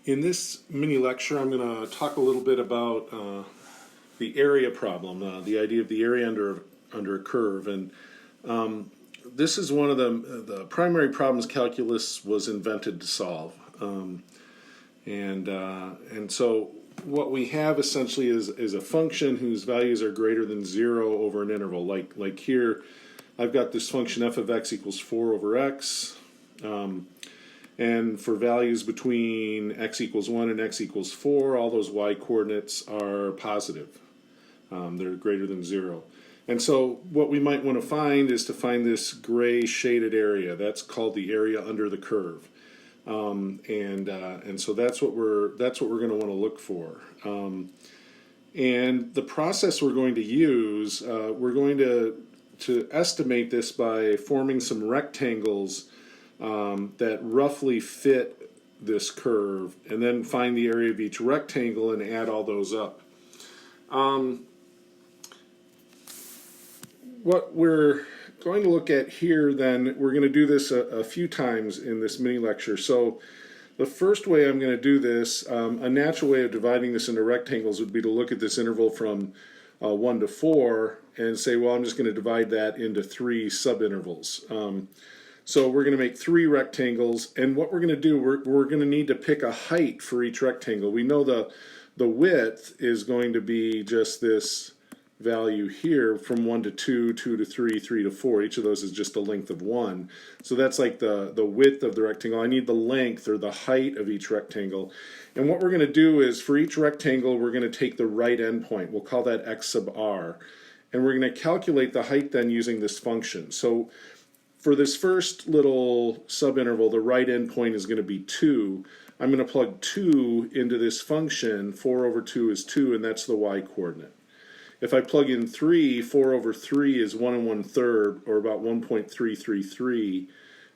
In this mini lecture, I'm going to talk a little bit about the area problem, the idea of the area under a curve, and this is one of the primary problems calculus was invented to solve, and so what we have essentially is a function whose values are greater than 0 over an interval. Like here, I've got this function f of x equals 4 over x. And for values between x equals 1 and x equals 4, all those y coordinates are positive. They're greater than 0. And so what we might want to find is to find this gray shaded area. That's called the area under the curve. And so that's what we're going to want to look for. And the process we're going to use, we're going to estimate this by forming some rectangles that roughly fit this curve, and then find the area of each rectangle and add all those up. What we're going to look at here then, we're going to do this a few times in this mini lecture. So the first way I'm going to do this, a natural way of dividing this into rectangles would be to look at this interval from 1 to 4 and say, well, I'm just going to divide that into 3 subintervals. So we're going to make 3 rectangles, and what we're going to do, we're going to need to pick a height for each rectangle. We know the width is going to be just this value here from 1 to 2, 2 to 3, 3 to 4. Each of those is just a length of 1. So that's like the width of the rectangle. I need the length or the height of each rectangle. And what we're going to do is for each rectangle, we're going to take the right endpoint. We'll call that x sub r. And we're going to calculate the height then using this function. So for this first little subinterval, the right endpoint is going to be 2. I'm going to plug 2 into this function. 4 over 2 is 2, and that's the y coordinate. If I plug in 3, 4 over 3 is 1 1/3, or about 1.333,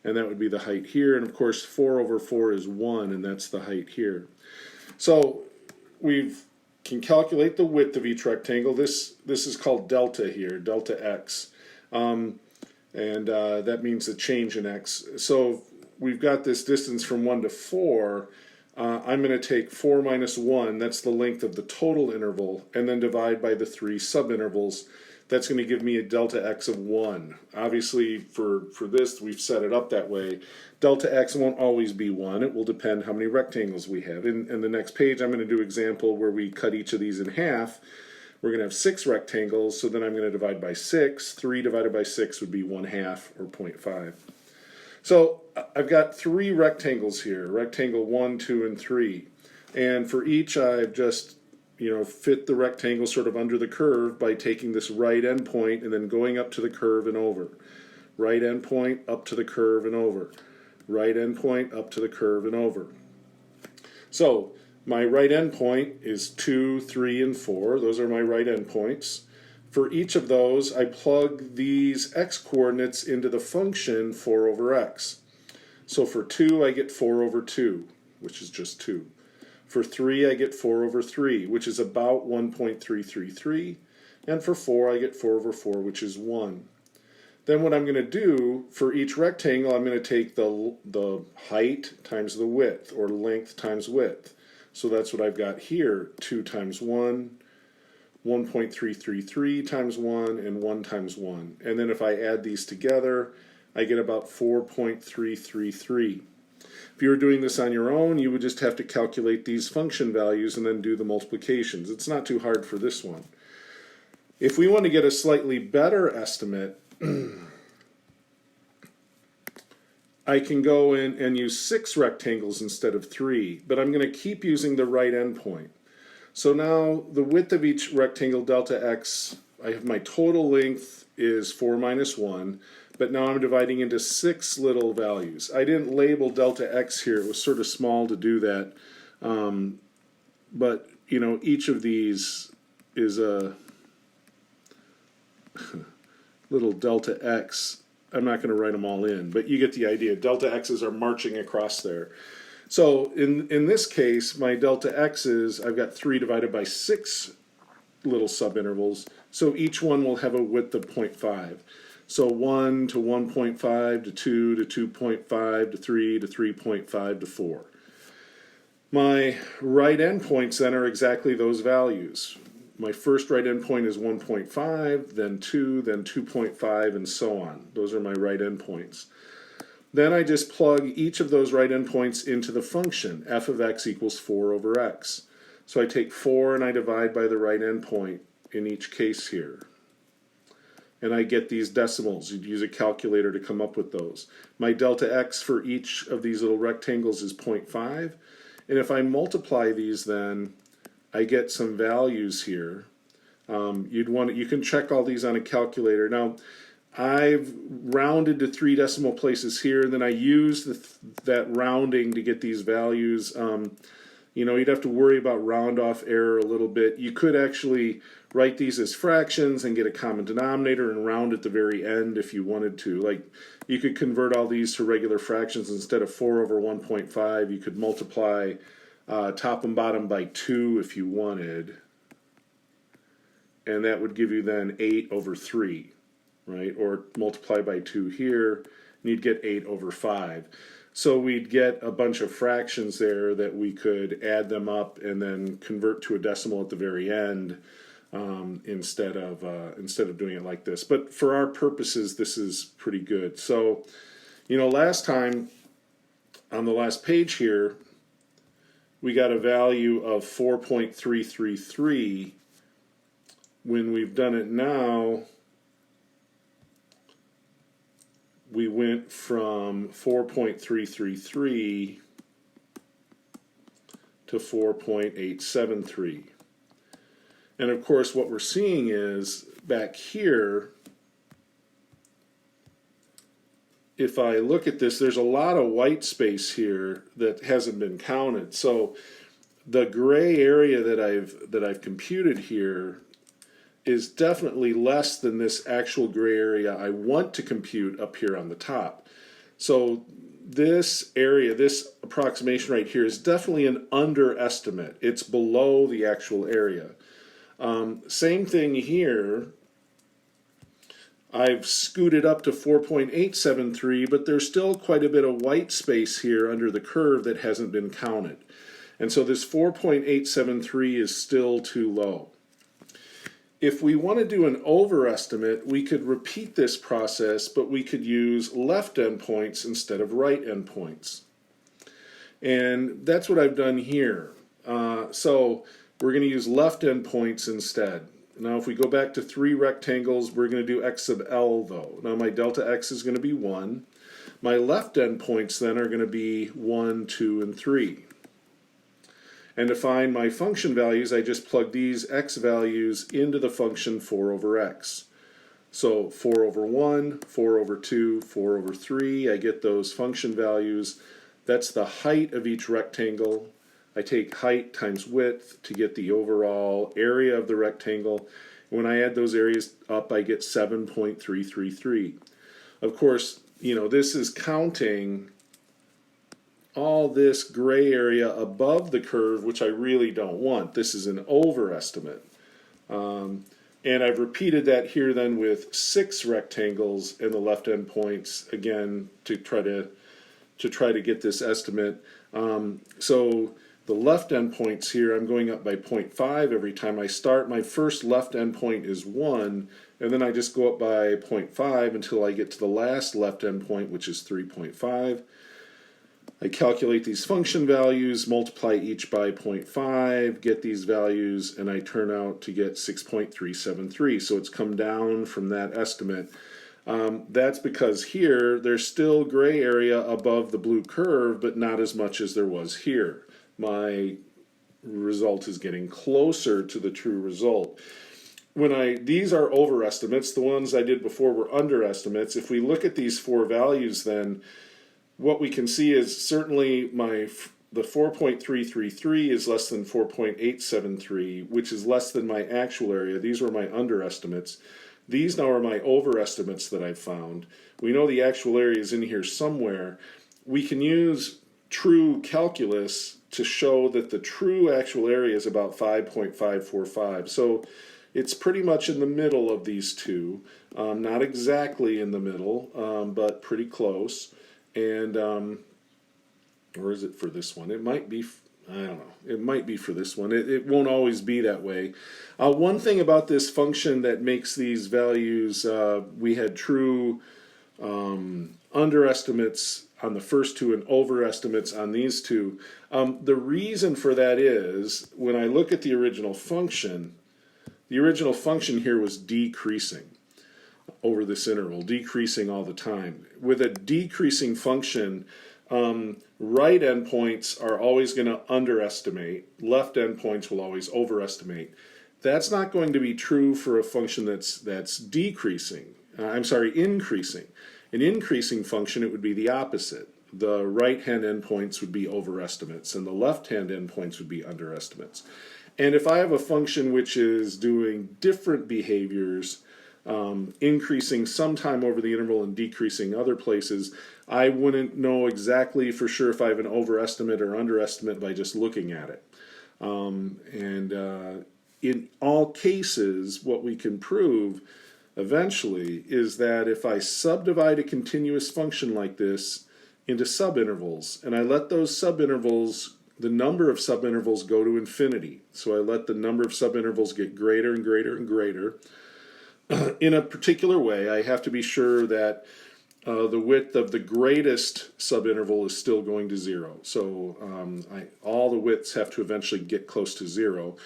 and that would be the height here. And of course, 4 over 4 is 1, and that's the height here. So we can calculate the width of each rectangle. This is called delta here, delta x. And that means the change in x. So we've got this distance from 1 to 4. I'm going to take 4 minus 1, that's the length of the total interval, and then divide by the 3 subintervals. That's going to give me a delta x of 1. Obviously, for this, we've set it up that way. Delta x won't always be 1. It will depend how many rectangles we have. In the next page, I'm going to do an example where we cut each of these in half. We're going to have 6 rectangles, so then I'm going to divide by 6. 3 divided by 6 would be 1/2, or 0.5. So I've got 3 rectangles here, rectangle 1, 2, and 3. And for each, I've just fit the rectangle sort of under the curve by taking this right endpoint and then going up to the curve and over. Right endpoint, up to the curve and over. Right endpoint, up to the curve and over. So my right endpoint is 2, 3, and 4. Those are my right endpoints. For each of those, I plug these x coordinates into the function 4 over x. So for 2, I get 4 over 2, which is just 2. For 3, I get 4 over 3, which is about 1.333. And for 4, I get 4 over 4, which is 1. Then what I'm going to do, for each rectangle, I'm going to take the height times the width, or length times width. So that's what I've got here, 2 times 1, 1.333 times 1, and 1 times 1. And then if I add these together, I get about 4.333. If you were doing this on your own, you would just have to calculate these function values and then do the multiplications. It's not too hard for this one. If we want to get a slightly better estimate, I can go in and use 6 rectangles instead of 3, but I'm going to keep using the right endpoint. So now the width of each rectangle, delta x, I have my total length is 4 minus 1, but now I'm dividing into 6 little values. I didn't label delta x here, it was sort of small to do that, but each of these is a little delta x. I'm not going to write them all in, but you get the idea. Delta x's are marching across there. So in this case, my delta x's, I've got 3 divided by 6 little subintervals, so each one will have a width of 0.5. So 1 to 1.5 to 2 to 2.5 to 3 to 3.5 to 4. My right endpoints then are exactly those values. My first right endpoint is 1.5, then 2, then 2.5, and so on. Those are my right endpoints. Then I just plug each of those right endpoints into the function, f of x equals 4 over x. So I take 4 and I divide by the right endpoint in each case here. And I get these decimals. You'd use a calculator to come up with those. My delta x for each of these little rectangles is 0.5. And if I multiply these then, I get some values here. You can check all these on a calculator. Now, I've rounded to 3 decimal places here, and then I used that rounding to get these values. You'd have to worry about round off error a little bit. You could actually write these as fractions and get a common denominator and round at the very end if you wanted to. Like, you could convert all these to regular fractions. Instead of 4 over 1.5, you could multiply top and bottom by 2 if you wanted. And that would give you then 8 over 3. Right, or multiply by 2 here, and you'd get 8 over 5. So we'd get a bunch of fractions there that we could add them up and then convert to a decimal at the very end instead of doing it like this. But for our purposes, this is pretty good. So, last time on the last page here, we got a value of 4.333. When we've done it now, we went from 4.333 to 4.873. And of course, what we're seeing is back here, if I look at this, there's a lot of white space here that hasn't been counted. So the gray area that I've computed here is definitely less than this actual gray area I want to compute up here on the top. So this area, this approximation right here, is definitely an underestimate. It's below the actual area. Same thing here. I've scooted up to 4.873, but there's still quite a bit of white space here under the curve that hasn't been counted. And so this 4.873 is still too low. If we want to do an overestimate, we could repeat this process, but we could use left endpoints instead of right endpoints. And that's what I've done here. So we're going to use left endpoints instead. Now if we go back to 3 rectangles, we're going to do x sub l though. Now my delta x is going to be 1. My left endpoints then are going to be 1, 2, and 3. And to find my function values, I just plug these x values into the function 4 over x. So 4 over 1, 4 over 2, 4 over 3, I get those function values. That's the height of each rectangle. I take height times width to get the overall area of the rectangle. When I add those areas up, I get 7.333. Of course, this is counting all this gray area above the curve, which I really don't want. This is an overestimate. And I've repeated that here then with 6 rectangles in the left end points, again, to try to get this estimate. So the left end points here, I'm going up by 0.5 every time I start. My first left end point is 1, and then I just go up by 0.5 until I get to the last left end point, which is 3.5. I calculate these function values, multiply each by 0.5, get these values, and I turn out to get 6.373. So it's come down from that estimate. That's because here there's still gray area above the blue curve, but not as much as there was here. My result is getting closer to the true result. These are overestimates. The ones I did before were underestimates. If we look at these 4 values then, what we can see is certainly the 4.333 is less than 4.873, which is less than my actual area. These were my underestimates. These now are my overestimates that I've found. We know the actual area is in here somewhere. We can use true calculus to show that the true actual area is about 5.545. So it's pretty much in the middle of these two. Not exactly in the middle, but pretty close. And, or is it for this one? It might be, I don't know. It might be for this one. It won't always be that way. One thing about this function that makes these values, we had true underestimates on the first two and overestimates on these two. The reason for that is when I look at the original function here was decreasing over this interval, decreasing all the time. With a decreasing function, right endpoints are always going to underestimate, left endpoints will always overestimate. That's not going to be true for a function that's decreasing. Increasing. An increasing function, it would be the opposite. The right-hand endpoints would be overestimates, and the left-hand endpoints would be underestimates. And if I have a function which is doing different behaviors, increasing sometime over the interval and decreasing other places, I wouldn't know exactly for sure if I have an overestimate or underestimate by just looking at it. In all cases, what we can prove eventually is that if I subdivide a continuous function like this into subintervals, and I let those subintervals, the number of subintervals go to infinity, so I let the number of subintervals get greater and greater and greater, in a particular way, I have to be sure that the width of the greatest subinterval is still going to 0. So all the widths have to eventually get close to 0.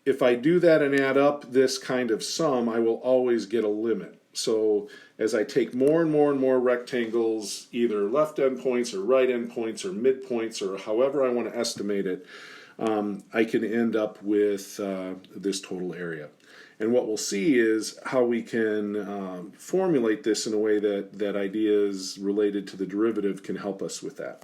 If I do that and add up this kind of sum, I will always get a limit. So as I take more and more and more rectangles, either left endpoints or right endpoints or midpoints or however I want to estimate it, I can end up with this total area. And what we'll see is how we can formulate this in a way that ideas related to the derivative can help us with that.